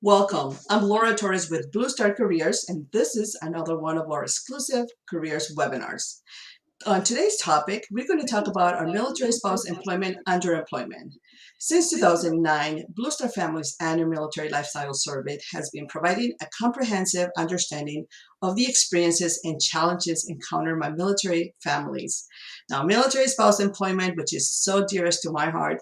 Welcome. I'm Laura Torres with Blue Star Careers, and this is another one of our exclusive careers webinars. On today's topic, we're going to talk about our military spouse employment underemployment. Since 2009, Blue Star Family's annual military lifestyle survey has been providing a comprehensive understanding of the experiences and challenges encountered by military families. Now, military spouse employment, which is so dearest to my heart,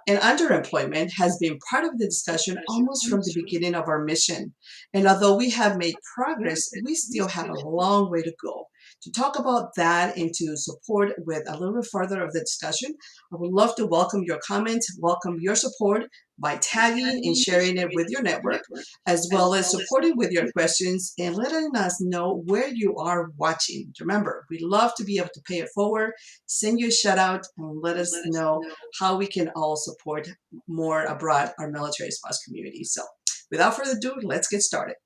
and underemployment has been part of the discussion almost from the beginning of our mission. And although we have made progress, we still have a long way to go. To talk about that and to support with a little bit further of the discussion, I would love to welcome your comments, welcome your support by tagging and sharing it with your network, as well as supporting with your questions and letting us know where you are watching. Remember, we love to be able to pay it forward, send you a shout out, and let us know how we can all support more abroad our military spouse community. So without further ado, let's get started.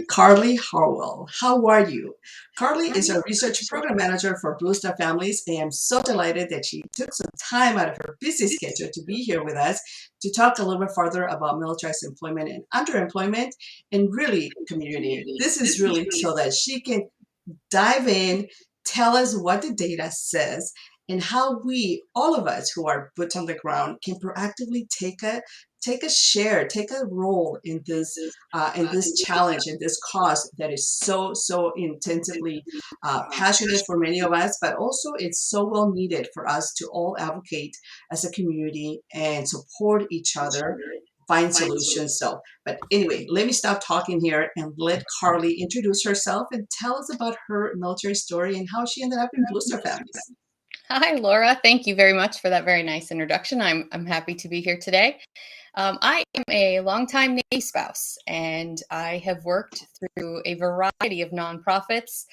Carly Howell, how are you? Carly is a research program manager for Blue Star Families, and I'm so delighted that she took some time out of her busy schedule to be here with us to talk a little bit further about militarized employment and underemployment and really community. This is really so that she can dive in, tell us what the data says, and how we, all of us who are boots on the ground, can proactively take a role in this challenge and this cause that is so intensively passionate for many of us, but also it's so well needed for us to all advocate as a community and support each other, find solutions. So, but anyway, let me stop talking here and let Carly introduce herself and tell us about her military story and how she ended up in Blue Star Families. Hi, Laura. Thank you very much for that very nice introduction. I'm happy to be here today. I am a longtime Navy spouse, and I have worked through a variety of nonprofits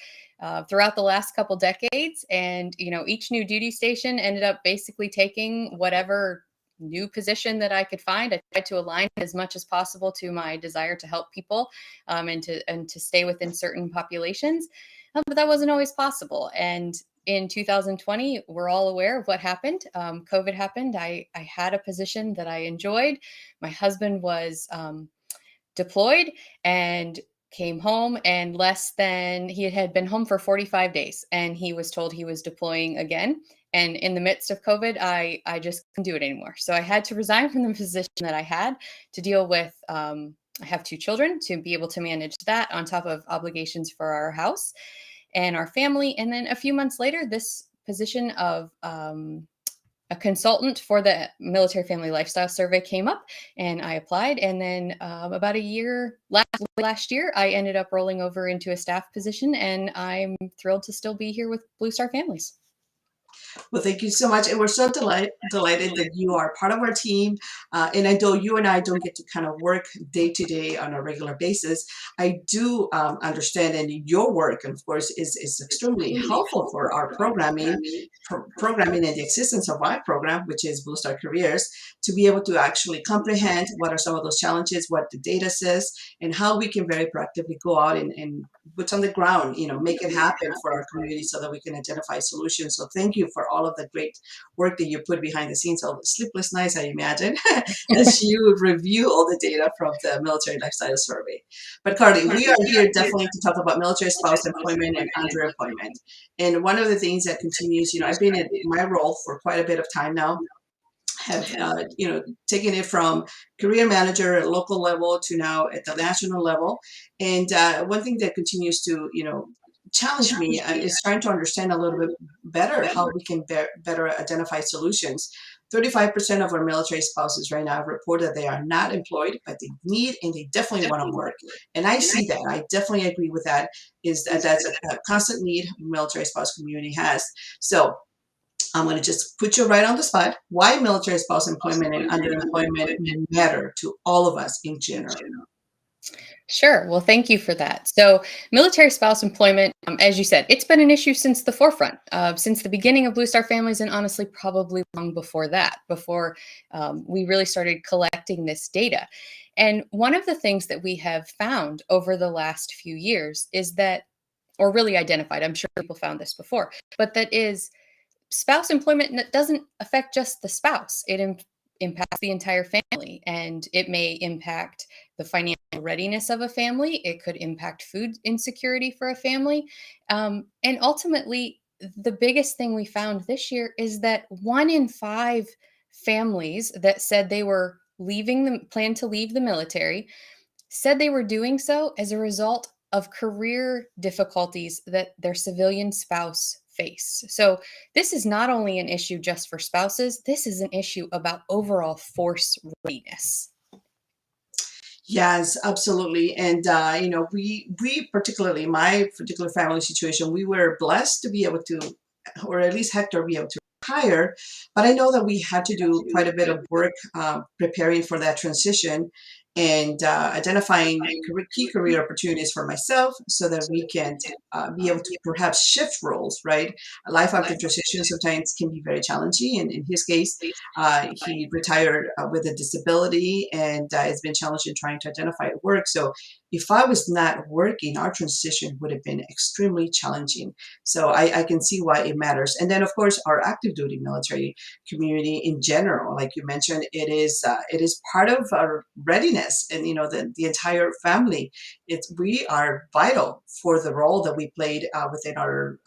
throughout the last couple decades. And, each new duty station ended up basically taking whatever new position that I could find. I tried to align as much as possible to my desire to help people and to stay within certain populations. But that wasn't always possible. And in 2020, we're all aware of what happened. COVID happened. I had a position that I enjoyed. My husband was deployed and came home, and he had been home for 45 days, and he was told he was deploying again. And in the midst of COVID, I just couldn't do it anymore. So I had to resign from the position that I had to deal with. I have 2 children, to be able to manage that on top of obligations for our house and our family. And then a few months later, this position of a consultant for the Military Family Lifestyle Survey came up, and I applied. And then about a year, last year, I ended up rolling over into a staff position, and I'm thrilled to still be here with Blue Star Families. Well, thank you so much. And we're so delighted that you are part of our team. And I know you and I don't get to kind of work day to day on a regular basis. I do understand, and your work, of course, is extremely helpful for our programming and the existence of our program, which is Blue Star Careers, to be able to actually comprehend what are some of those challenges, what the data says, and how we can very proactively go out and what's on the ground, make it happen for our community so that we can identify solutions. So thank you for all of the great work that you put behind the scenes, all the sleepless nights, I imagine, as you review all the data from the Military Lifestyle Survey. But Carly, we are here definitely to talk about military spouse employment and underemployment. And one of the things that continues, I've been in my role for quite a bit of time now, have taken it from career manager at local level to now at the national level. And one thing that continues to challenge me is trying to understand a little bit better how we can better identify solutions. 35% of our military spouses right now report that they are not employed, but they need and they definitely want to work. And I see that. I definitely agree with that. That's a constant need military spouse community has. So I'm going to just put you right on the spot. Why military spouse employment and underemployment matter to all of us in general? Sure. Well, thank you for that. So, military spouse employment, as you said, it's been an issue since the forefront, since the beginning of Blue Star families, and honestly, probably long before that, before we really started collecting this data. And one of the things that we have found over the last few years is that, or really identified, I'm sure people found this before, but that is spouse employment doesn't affect just the spouse. It impacts the entire family, and it may impact the financial readiness of a family. It could impact food insecurity for a family. And ultimately, the biggest thing we found this year is that 1 in 5 families that said they were leaving the plan to leave the military said they were doing so as a result of career difficulties that their civilian spouse face. So, this is not only an issue just for spouses, this is an issue about overall force readiness. Yes, absolutely. And we particularly my particular family situation, we were blessed to be able to, or at least Hector be able to retire. But I know that we had to do quite a bit of work preparing for that transition and identifying key career opportunities for myself so that we can be able to perhaps shift roles. Right, life after transition sometimes can be very challenging. And in his case, he retired with a disability, and it's been challenging trying to identify work. So, if I was not working, our transition would have been extremely challenging. So, I can see why it matters. And then, of course, our active duty military community in general, like you mentioned, it is part of our readiness, and the entire family. We are vital for the role that we played within our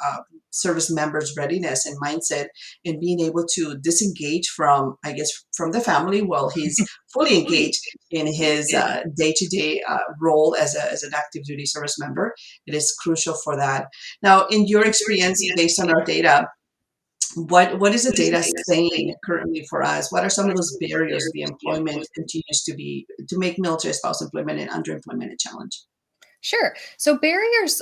service members' readiness and mindset, and being able to disengage from, I guess, from the family while he's fully engaged in his day-to-day role as an active duty service member. It is crucial for that. Now, in your experience, based on our data, what is the data saying currently for us? What are some of those barriers the employment continues to make military spouse employment and underemployment a challenge? Sure. So barriers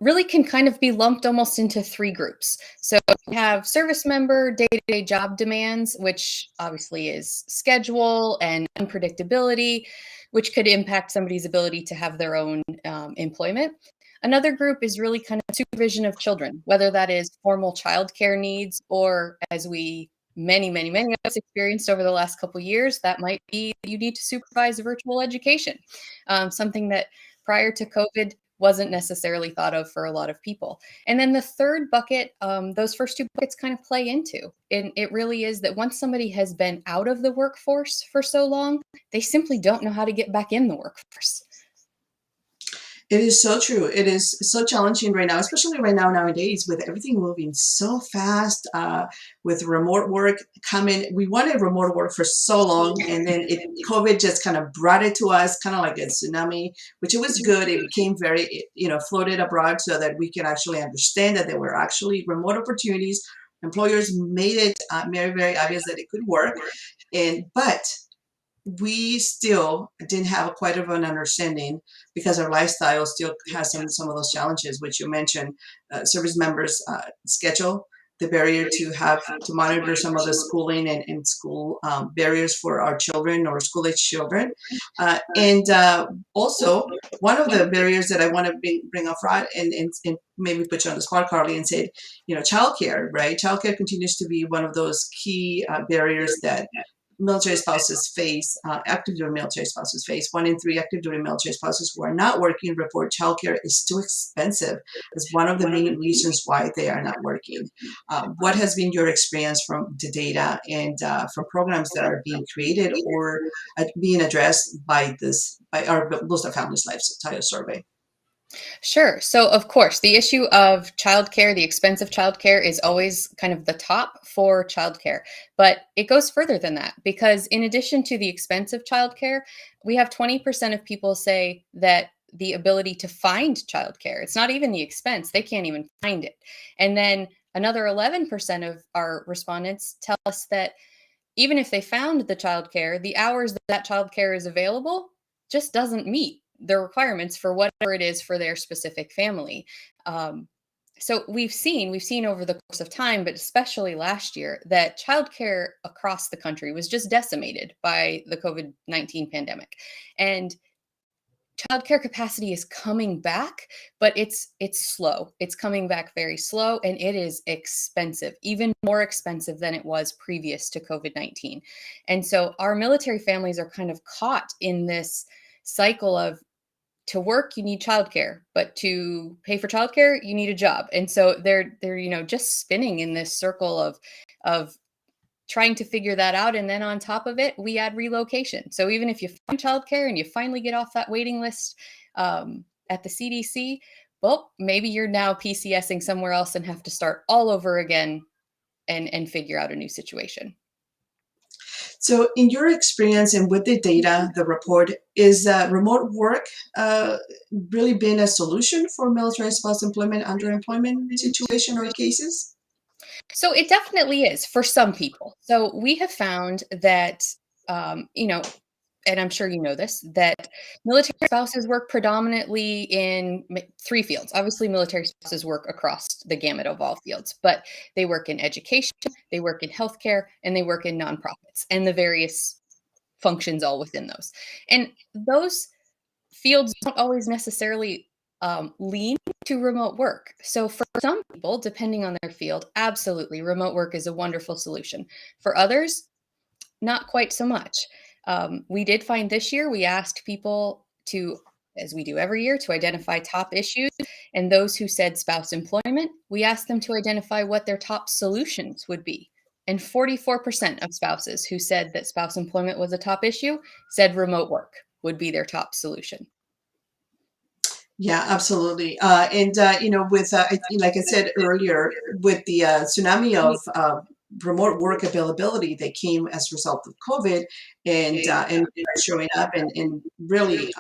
really can kind of be lumped almost into 3 groups. So we have service member day to day job demands, which obviously is schedule and unpredictability, which could impact somebody's ability to have their own employment. Another group is really kind of supervision of children, whether that is formal childcare needs or, as we many of us experienced over the last couple years, that might be you need to supervise virtual education, something that prior to COVID wasn't necessarily thought of for a lot of people. And then the third bucket, those first 2 buckets kind of play into. And it really is that once somebody has been out of the workforce for so long, they simply don't know how to get back in the workforce. It is so true. It is so challenging right now, especially right now nowadays with everything moving so fast. With remote work coming, we wanted remote work for so long, and then COVID just kind of brought it to us, kind of like a tsunami, which it was good. It became very, floated abroad so that we can actually understand that there were actually remote opportunities. Employers made it very obvious that it could work, but we still didn't have quite of an understanding because our lifestyle still has some of those challenges, which you mentioned, service members' schedule, the barrier to have to monitor some of the schooling and school barriers for our children or school age children, and also one of the barriers that I want to bring up front and maybe put you on the spot, Carly, and say, childcare, right? Childcare continues to be one of those key barriers that military spouses face, active duty military spouses face. 1 in 3 active duty military spouses who are not working report childcare is too expensive as one of the main reasons why they are not working. What has been your experience from the data and from programs that are being created or being addressed by our Blue Families Lifestyle Survey? Sure. So, of course, the issue of childcare, the expense of childcare is always kind of the top for childcare. But it goes further than that because, in addition to the expense of childcare, we have 20% of people say that the ability to find childcare, it's not even the expense, they can't even find it. And then another 11% of our respondents tell us that even if they found the childcare, the hours that that childcare is available just doesn't meet the requirements for whatever it is for their specific family. Um, So we've seen over the course of time, but especially last year, that childcare across the country was just decimated by the COVID-19 pandemic. And childcare capacity is coming back, but it's slow. It's coming back very slow, and it is expensive, even more expensive than it was previous to COVID-19. And so our military families are kind of caught in this cycle of, to work you need childcare, but to pay for childcare you need a job. And so they're just spinning in this circle of trying to figure that out. And then on top of it, we add relocation. So even if you find childcare and you finally get off that waiting list at the CDC, well, maybe you're now PCSing somewhere else and have to start all over again and figure out a new situation. So, in your experience and with the data, the report, is remote work really been a solution for military spouse employment, underemployment situation or cases? So it definitely is for some people. So we have found that, um, you know, and I'm sure you know this, that military spouses work predominantly in three fields. Obviously, military spouses work across the gamut of all fields, but they work in education, they work in healthcare, and they work in nonprofits and the various functions all within those. And those fields don't always necessarily lean to remote work. So for some people, depending on their field, absolutely, remote work is a wonderful solution. For others, not quite so much. We did find this year, we asked people to, as we do every year, to identify top issues. And those who said spouse employment, we asked them to identify what their top solutions would be. And 44% of spouses who said that spouse employment was a top issue said remote work would be their top solution. Yeah, absolutely. With like I said earlier, with the tsunami of remote work availability that came as a result of COVID, and showing up and really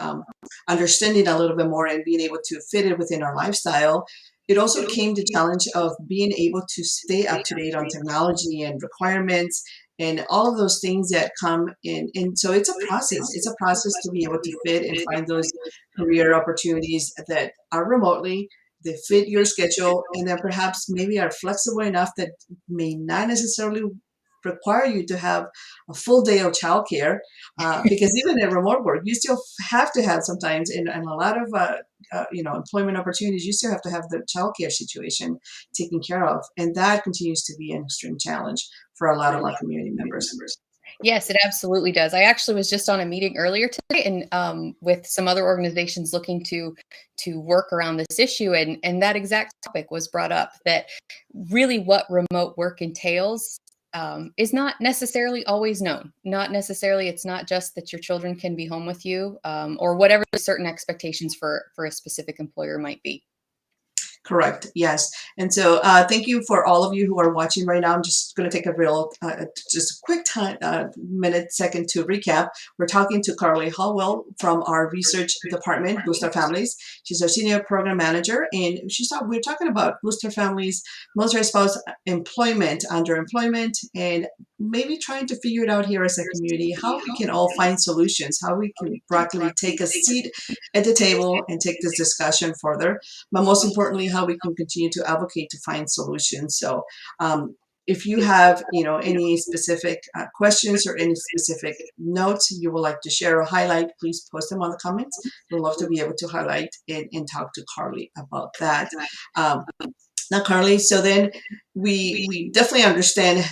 understanding a little bit more and being able to fit it within our lifestyle. It also came the challenge of being able to stay up to date on technology and requirements and all of those things that come in. And so it's a process. It's a process to be able to fit and find those career opportunities that are remotely, they fit your schedule, and then perhaps maybe are flexible enough that may not necessarily require you to have a full day of childcare. Because even in remote work, you still have to have sometimes, in a lot of employment opportunities, you still have to have the childcare situation taken care of, and that continues to be an extreme challenge for a lot of our community members. Yes, it absolutely does. I actually was just on a meeting earlier today, and with some other organizations looking to work around this issue, and that exact topic was brought up. That really what remote work entails is not necessarily always known. Not necessarily. It's not just that your children can be home with you, or whatever the certain expectations for a specific employer might be. Correct. Yes. And so thank you for all of you who are watching right now. I'm just going to take a just a quick time, second to recap. We're talking to Carly Howell from our research department, Booster Families. She's our senior program manager, and we're talking about Booster Families, military spouse employment, underemployment, and maybe trying to figure it out here as a community, how we can all find solutions, how we can practically take a seat at the table and take this discussion further, but most importantly, how we can continue to advocate to find solutions. So if you have any specific questions or any specific notes you would like to share or highlight, please post them on the comments. We'd love to be able to highlight and talk to Carly about that. Now, Carly, so then we definitely understand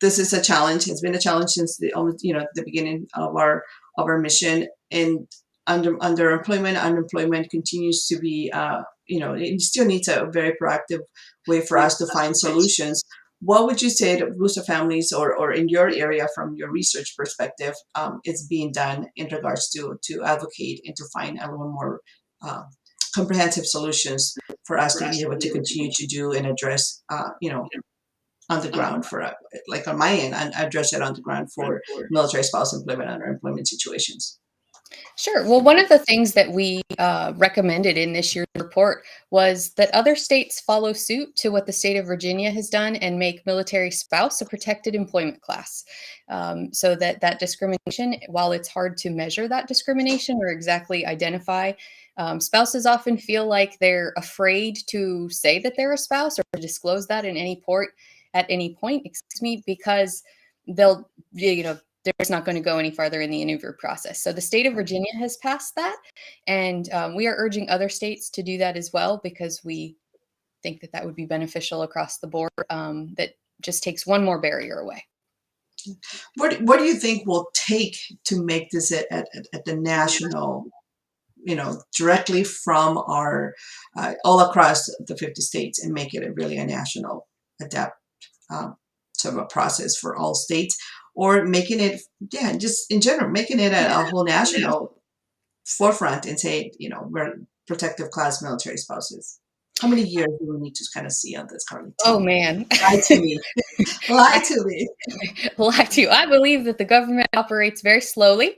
this is a challenge. It's been a challenge since the beginning of our mission, and underemployment, unemployment continues to be it still needs a very proactive way for us to find solutions. What would you say to Booster Families, or in your area from your research perspective, is being done in regards to advocate and to find a little more comprehensive solutions for us to be able to continue to do and address on the ground for like on my end, and address it on the ground for military spouse employment, underemployment situations? Sure. Well, one of the things that we recommended in this year's report was that other states follow suit to what the state of Virginia has done and make military spouse a protected employment class. So that that discrimination, while it's hard to measure that discrimination or exactly identify, spouses often feel like they're afraid to say that they're a spouse or to disclose that in any port at any point, excuse me, because they'll, there's not going to go any farther in the interview process. So the state of Virginia has passed that, and we are urging other states to do that as well because we think that that would be beneficial across the board. That just takes one more barrier away. What do you think will take to make this at the national, directly from our all across the 50 states and make it really a national adapt sort of a process for all states, or making it, yeah, just in general, making it a whole national forefront and say, we're protective class military spouses. How many years do we need to kind of see on this, Carly? Tell Oh me. man. Lie to me. Lie to me. Lie to you. I believe that the government operates very slowly,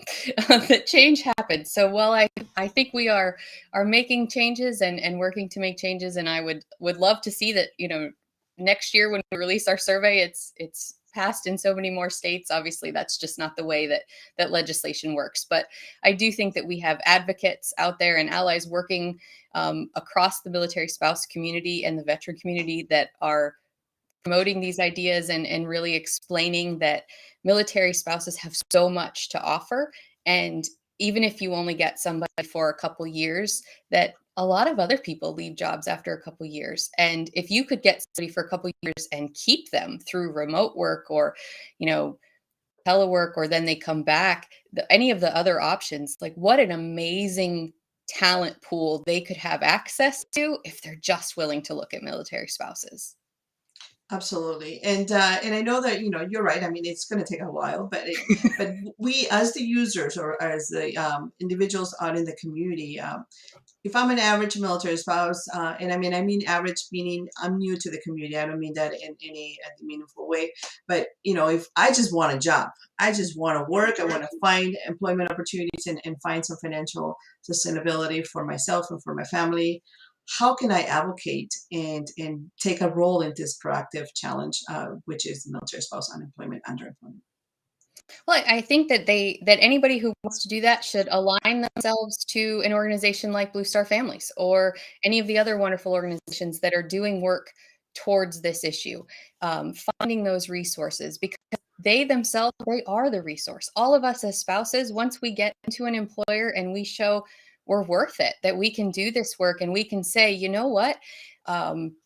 that change happens. So while I think we are making changes and working to make changes, and I would love to see that, next year when we release our survey, it's passed in so many more states. Obviously, that's just not the way that legislation works. But I do think that we have advocates out there and allies working across the military spouse community and the veteran community that are promoting these ideas and really explaining that military spouses have so much to offer. And even if you only get somebody for a couple years, that a lot of other people leave jobs after a couple years. And if you could get somebody for a couple years and keep them through remote work or, telework, or then they come back, any of the other options, like what an amazing talent pool they could have access to if they're just willing to look at military spouses. Absolutely, and I know that you're right. I mean, it's going to take a while, but we as the users or as the individuals out in the community, if I'm an average military spouse, and I mean average meaning I'm new to the community. I don't mean that in any meaningful way, but if I just want a job, I just want to work, I want to find employment opportunities and find some financial sustainability for myself and for my family. How can I advocate and take a role in this proactive challenge, which is the military spouse unemployment, underemployment? Well, I think that anybody who wants to do that should align themselves to an organization like Blue Star Families or any of the other wonderful organizations that are doing work towards this issue, finding those resources because they themselves they are the resource. All of us as spouses, once we get into an employer and we show we're worth it, that we can do this work and we can say, you know what,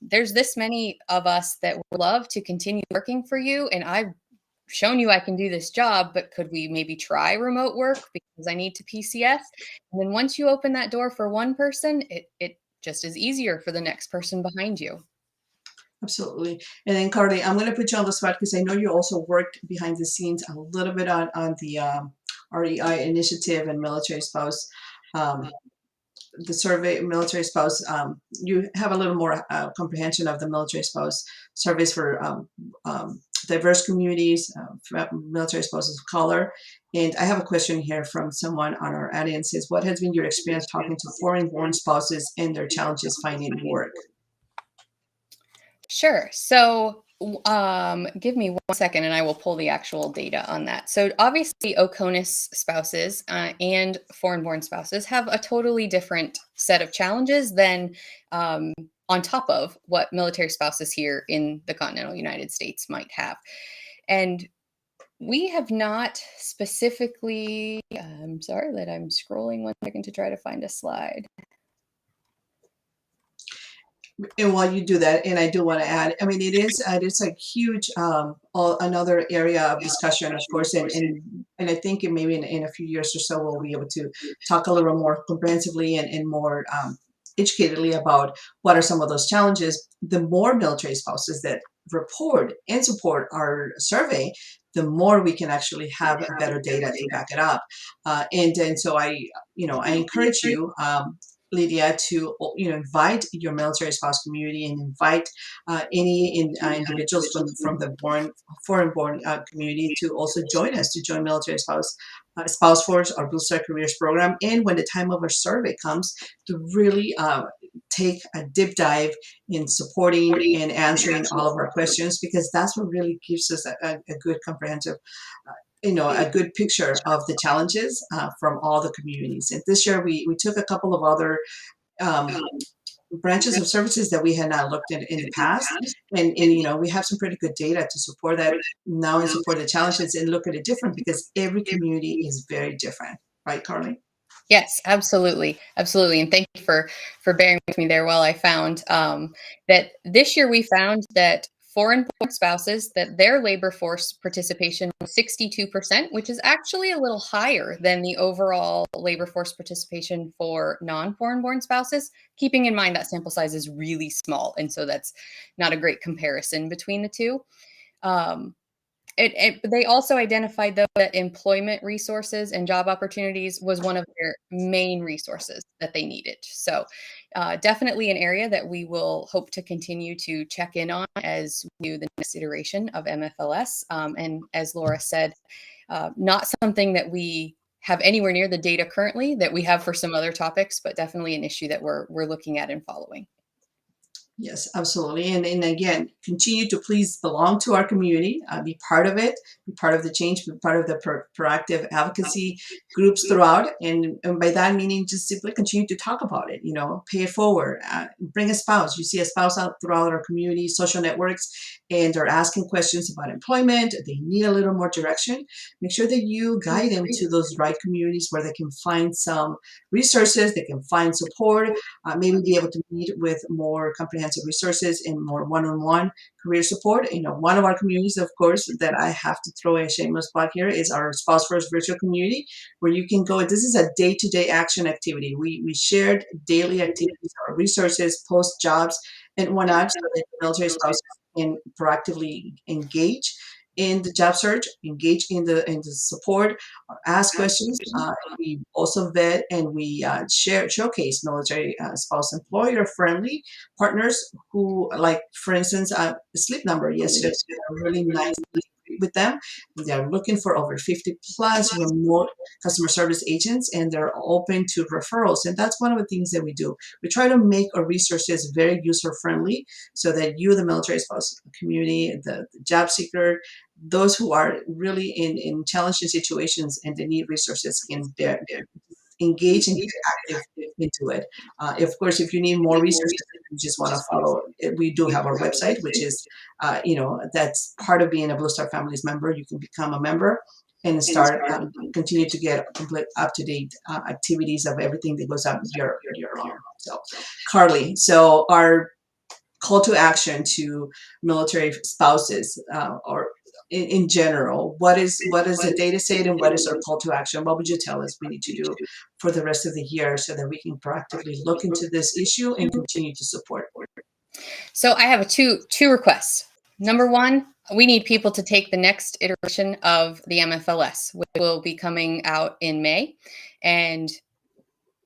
there's this many of us that would love to continue working for you, and I've shown you I can do this job, but could we maybe try remote work because I need to PCS? And then once you open that door for one person, it just is easier for the next person behind you. Absolutely. And then, Carly, I'm going to put you on the spot because I know you also worked behind the scenes a little bit on the REI initiative and military spouse. Um, the survey, military spouse, you have a little more comprehension of the military spouse surveys for diverse communities, military spouses of color. And I have a question here from someone on our audience. Says, what has been your experience talking to foreign-born spouses and their challenges finding work? Sure. So, give me 1 second and I will pull the actual data on that. So, obviously, OCONUS spouses and foreign born spouses have a totally different set of challenges than on top of what military spouses here in the continental United States might have. And we have not specifically, I'm sorry that I'm scrolling 1 second to try to find a slide. And while you do that, and I do want to add, I mean, it is a huge another area of discussion, of course, and I think maybe in a few years or so we'll be able to talk a little more comprehensively and more educatedly about what are some of those challenges. The more military spouses that report and support our survey, the more we can actually have better data to back it up. And so I encourage you. Lydia, to invite your military spouse community and invite individuals from the foreign-born community to also join us to join military spouse Spouse Force, our Blue Star Careers program, and when the time of our survey comes, to really take a deep dive in supporting and answering all of our questions, because that's what really gives us a good comprehensive a good picture of the challenges from all the communities. And this year we took a couple of other um, branches of services that we had not looked at in the past. And we have some pretty good data to support that now and support the challenges and look at it different, because every community is very different. Right, Carly? Yes, absolutely, absolutely, and thank you for bearing with me there while I found that this year we found that foreign-born spouses, that their labor force participation was 62%, which is actually a little higher than the overall labor force participation for non-foreign-born spouses, keeping in mind that sample size is really small, and so that's not a great comparison between the two. Um, they also identified, though, that employment resources and job opportunities was one of their main resources that they needed. So definitely an area that we will hope to continue to check in on as we do the next iteration of aMFLS. And as Laura said, not something that we have anywhere near the data currently that we have for some other topics, but definitely an issue that we're looking at and following. Yes, absolutely. And again, continue to please belong to our community, be part of it, be part of the change, be part of the proactive advocacy groups throughout. And by that meaning, just simply continue to talk about it, pay it forward, bring a spouse. You see a spouse out throughout our community, social networks, and they're asking questions about employment. They need a little more direction. Make sure that you guide them to those right communities where they can find some resources, they can find support, maybe be able to meet with more comprehensive resources and more one-on-one career support. One of our communities, of course, that I have to throw a shameless plug here is our Spouse First virtual community, where you can go. This is a day-to-day action activity. We shared daily activities, our resources, post jobs, and whatnot, so that military spouses can proactively engage in the job search, engage in the support, ask questions. We also vet and we showcase military spouse employer friendly partners who, like for instance, Sleep Number yesterday, a really nice with them. They are looking for over 50 plus remote customer service agents, and they're open to referrals. And that's one of the things that we do. We try to make our resources very user friendly, so that you, the military spouse community, the job seeker, those who are really in challenging situations and they need resources, can engage and get active into it. Of course, if you need more resources, you just want to follow, we do have our website, which is, that's part of being a Blue Star Families member. You can become a member and start continue to get complete up-to-date activities of everything that goes up year long. So, Carly, so our call to action to military spouses, or in general, what is the data set, and what is our call to action? What would you tell us we need to do for the rest of the year so that we can proactively look into this issue and continue to support? So I have two requests. Number one, we need people to take the next iteration of the aMFLS, which will be coming out in May. And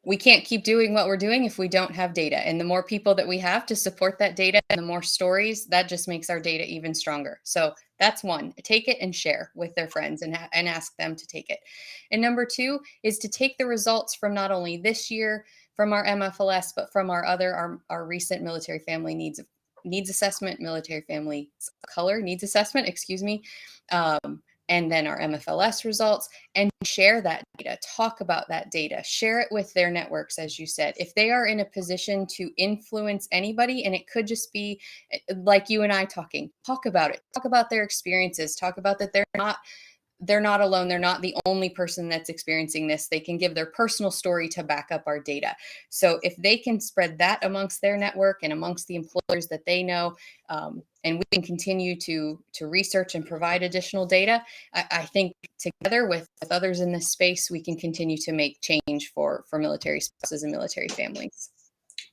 we can't keep doing what we're doing if we don't have data. And the more people that we have to support that data and the more stories, that just makes our data even stronger. So that's one. Take it and share with their friends and ask them to take it. And number two is to take the results from not only this year from our aMFLS, but from our recent military family needs assessment, military family color needs assessment, excuse me, and then our aMFLS results, and share that data, talk about that data, share it with their networks, as you said. If they are in a position to influence anybody, and it could just be like you and I talking, talk about it, talk about their experiences, talk about that they're not alone. They're not the only person that's experiencing this. They can give their personal story to back up our data. So if they can spread that amongst their network and amongst the employers that they know, and we can continue to research and provide additional data, I think together with others in this space, we can continue to make change for military spouses and military families.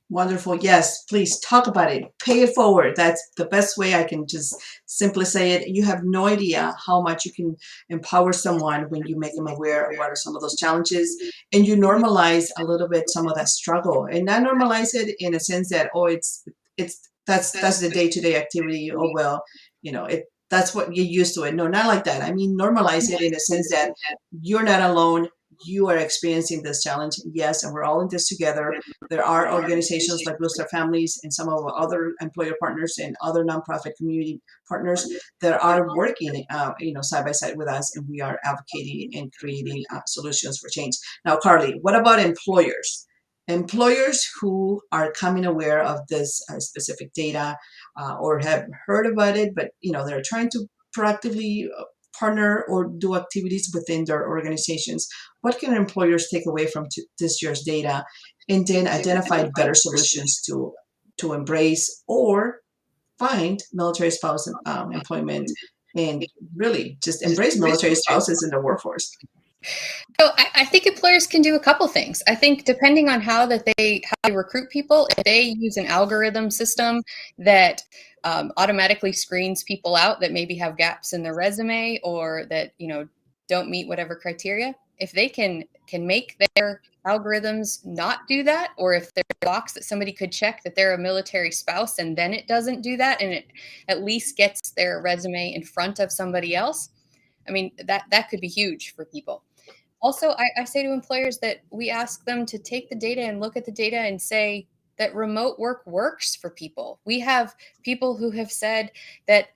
Wonderful. Yes, please talk about it. Pay it forward. That's the best way I can just simply say it. You have no idea how much you can empower someone when you make them aware of what are some of those challenges, and you normalize a little bit some of that struggle, and not normalize it in a sense that, oh, it's that's the day-to-day activity. Oh, well, that's what you're used to it. No, not like that. I mean, normalize it in a sense that you're not alone. You are experiencing this challenge. Yes, and we're all in this together. There are organizations like Blue Star Families and some of our other employer partners and other nonprofit community partners that are working, side by side with us, and we are advocating and creating solutions for change. Now, Carly, what about employers? Employers who are coming aware of this specific data or have heard about it, but they're trying to proactively partner or do activities within their organizations. What can employers take away from this year's data, and then identify better solutions to embrace or find military spouse employment, and really just embrace military spouses in the workforce? So I think employers can do a couple things. I think depending on how they recruit people, if they use an algorithm system that automatically screens people out that maybe have gaps in their resume or that don't meet whatever criteria, if they can make their algorithms not do that, or if there's a box that somebody could check that they're a military spouse and then it doesn't do that and it at least gets their resume in front of somebody else, I mean that could be huge for people. Also, I say to employers that we ask them to take the data and look at the data and say that remote work works for people. We have people who have said that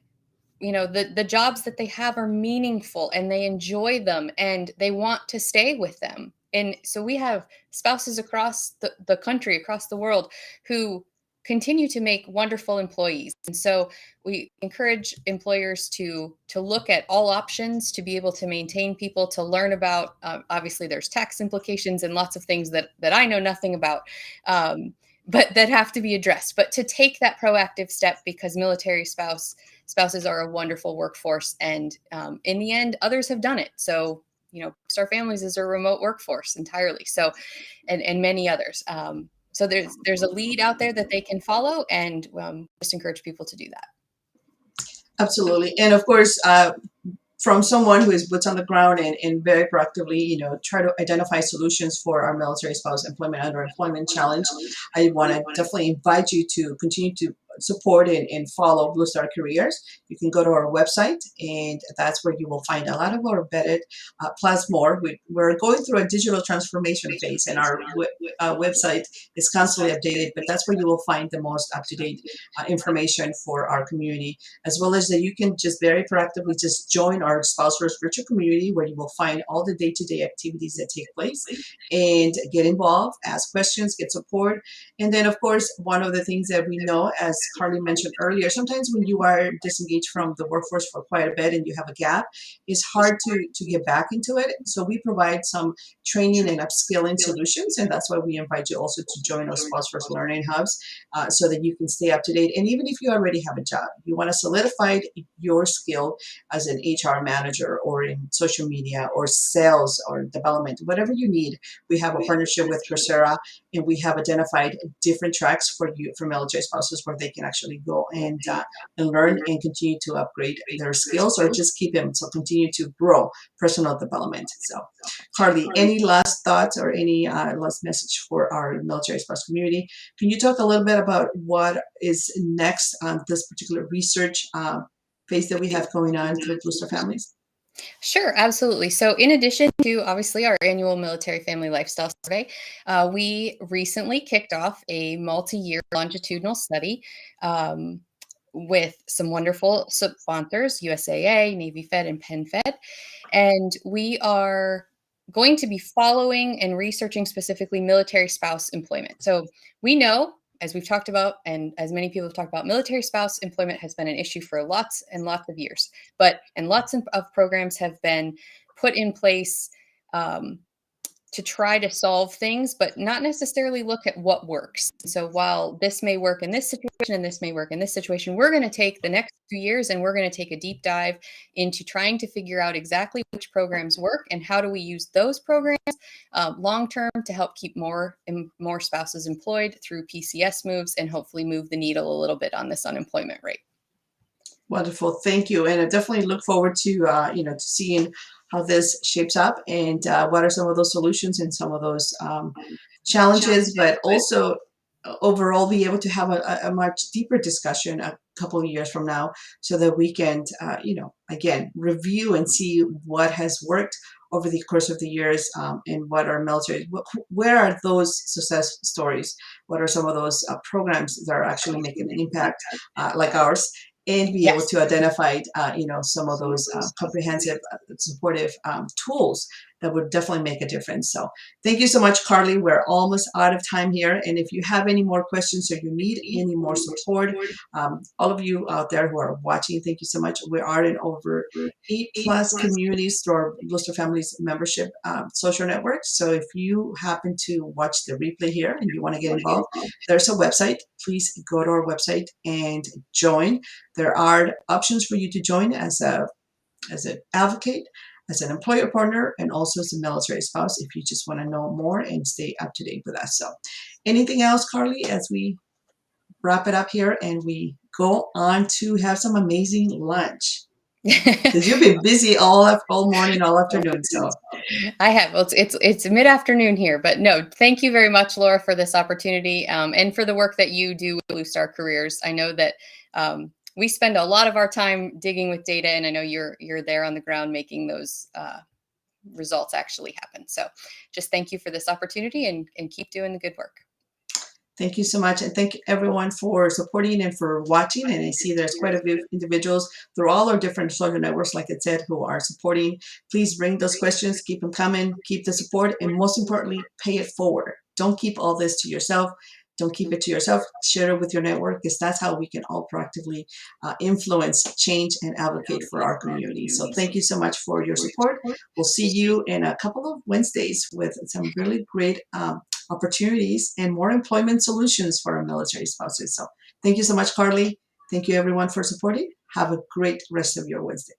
the jobs that they have are meaningful and they enjoy them and they want to stay with them. And so we have spouses across the country, across the world, who continue to make wonderful employees. And so we encourage employers to look at all options to be able to maintain people, to learn about, obviously there's tax implications and lots of things that I know nothing about, but that have to be addressed. But to take that proactive step, because military spouses are a wonderful workforce, and in the end, others have done it. So Star Families is a remote workforce entirely. So, and many others. So there's a lead out there that they can follow, and just encourage people to do that. Absolutely. And of course, from someone who is boots on the ground and very proactively, try to identify solutions for our military spouse employment underemployment challenge, I want to definitely invite you to continue to support and follow Blue Star Careers. You can go to our website, and that's where you will find a lot of our vetted, plus more. We're going through a digital transformation phase, and our website is constantly updated, but that's where you will find the most up-to-date information for our community, as well as that you can just very proactively just join our Spouse First virtual community, where you will find all the day-to-day activities that take place and get involved, ask questions, get support. And then, of course, one of the things that we know, as Carly mentioned earlier, sometimes when you are disengaged from the workforce for quite a bit and you have a gap, it's hard to get back into it. So we provide some training and upskilling solutions, and that's why we invite you also to join our Spouse First Learning Hubs, so that you can stay up to date. And even if you already have a job, you want to solidify your skill as an HR manager or in social media or sales or development, whatever you need. We have a partnership with Coursera, and we have identified different tracks for military spouses where they can actually go and learn and continue to upgrade their skills, or just keep them, so continue to grow personal development. So, Carly, any last thoughts or any last message for our military spouse community? Can you talk a little bit about what is next on this particular research phase that we have going on with Blue Star Families? Sure, absolutely. So, in addition to obviously our annual military family lifestyle survey, we recently kicked off a multi-year longitudinal study with some wonderful sponsors, USAA, Navy Fed, and Penn Fed. And we are going to be following and researching specifically military spouse employment. So, we know, as we've talked about, and as many people have talked about, military spouse employment has been an issue for lots and lots of years. And lots of programs have been put in place to try to solve things, but not necessarily look at what works. So while this may work in this situation and this may work in this situation, we're going to take the next 2 years and we're going to take a deep dive into trying to figure out exactly which programs work and how do we use those programs long term to help keep more and more spouses employed through PCS moves, and hopefully move the needle a little bit on this unemployment rate. Wonderful, thank you, and I definitely look forward to to seeing how this shapes up, and what are some of those solutions and some of those challenges, but also overall be able to have a much deeper discussion, a couple of years from now, so that we can, again, review and see what has worked over the course of the years, and what our military, where are those success stories? What are some of those programs that are actually making an impact, like ours? And be able Yes. to identify, some of those comprehensive, supportive tools that would definitely make a difference. So thank you so much, Carly. We're almost out of time here. And if you have any more questions or you need any more support, all of you out there who are watching, thank you so much. We are in over 8+ communities through our Blister Families membership social network. So if you happen to watch the replay here and you want to get involved, there's a website. Please go to our website and join. There are options for you to join as an advocate, as an employer partner, and also as a military spouse if you just want to know more and stay up to date with us. So anything else, Carly, as we wrap it up here and we go on to have some amazing lunch? Because you've been busy all morning, all afternoon. So I have. Well, it's mid-afternoon here, but no, thank you very much, Laura, for this opportunity, and for the work that you do with Blue Star Careers. I know that we spend a lot of our time digging with data, and I know you're there on the ground making those results actually happen. So just thank you for this opportunity, and keep doing the good work. thank you so much. And thank you everyone for supporting and for watching. And I see there's quite a few individuals through all our different social networks, like I said, who are supporting. Please bring those questions, keep them coming, keep the support, and most importantly, pay it forward. Don't keep all this to yourself. Don't keep it to yourself. Share it with your network, because that's how we can all proactively influence, change, and advocate for our community. So thank you so much for your support. We'll see you in a couple of Wednesdays with some really great opportunities and more employment solutions for our military spouses. So thank you so much, Carly. Thank you everyone for supporting. Have a great rest of your Wednesday.